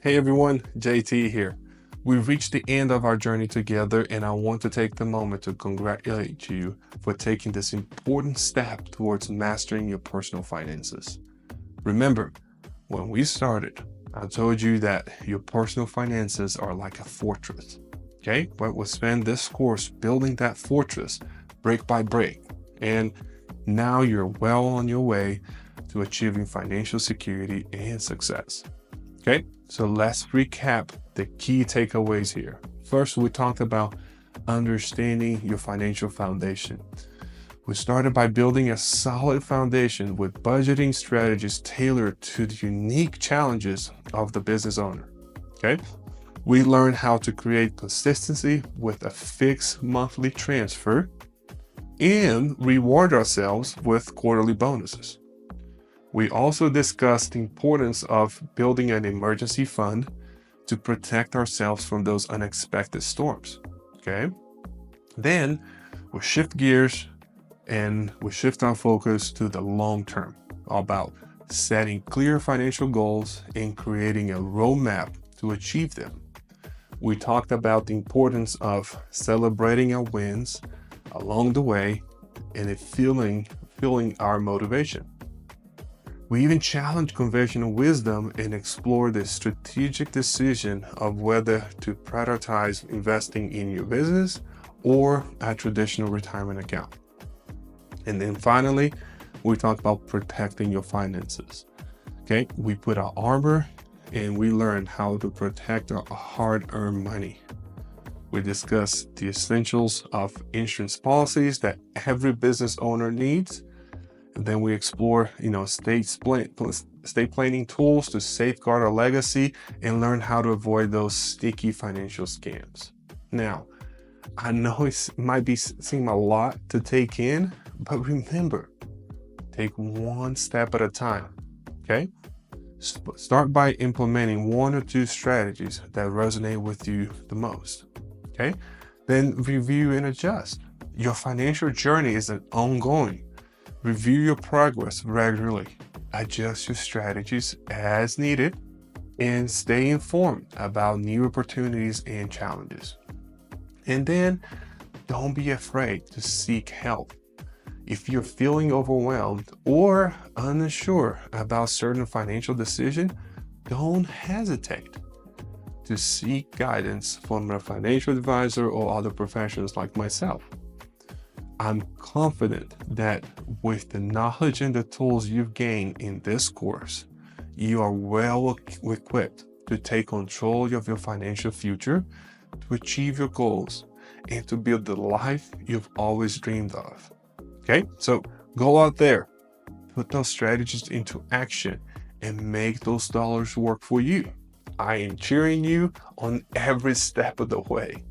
Hey everyone, JT here. We've reached the end of our journey together, and I want to take the moment to congratulate you for taking this important step towards mastering your personal finances. Remember, when we started, I told you that your personal finances are like a fortress. Okay, but we'll spend this course building that fortress brick by brick, and now you're well on your way to achieving financial security and success. Okay, so let's recap the key takeaways here. First, we talked about understanding your financial foundation. We started by building a solid foundation with budgeting strategies tailored to the unique challenges of the business owner. Okay, we learned how to create consistency with a fixed monthly transfer and reward ourselves with quarterly bonuses. We also discussed the importance of building an emergency fund to protect ourselves from those unexpected storms. Okay. Then we shift gears and we shift our focus to the long term, about setting clear financial goals and creating a roadmap to achieve them. We talked about the importance of celebrating our wins along the way and it fueling our motivation. We even challenge conventional wisdom and explore the strategic decision of whether to prioritize investing in your business or a traditional retirement account. And then finally, we talk about protecting your finances. Okay, we put our armor and we learn how to protect our hard-earned money. We discuss the essentials of insurance policies that every business owner needs. And then we explore, estate planning tools to safeguard our legacy and learn how to avoid those sticky financial scams. Now, I know it might seem a lot to take in, but remember, take one step at a time, okay? Start by implementing one or two strategies that resonate with you the most, okay? Then review and adjust. Your financial journey is an ongoing. Review your progress regularly, adjust your strategies as needed, and stay informed about new opportunities and challenges. And then don't be afraid to seek help. If you're feeling overwhelmed or unsure about certain financial decision, don't hesitate to seek guidance from a financial advisor or other professionals like myself. I'm confident that with the knowledge and the tools you've gained in this course, you are well equipped to take control of your financial future, to achieve your goals, and to build the life you've always dreamed of. Okay, so go out there, put those strategies into action, and make those dollars work for you. I am cheering you on every step of the way.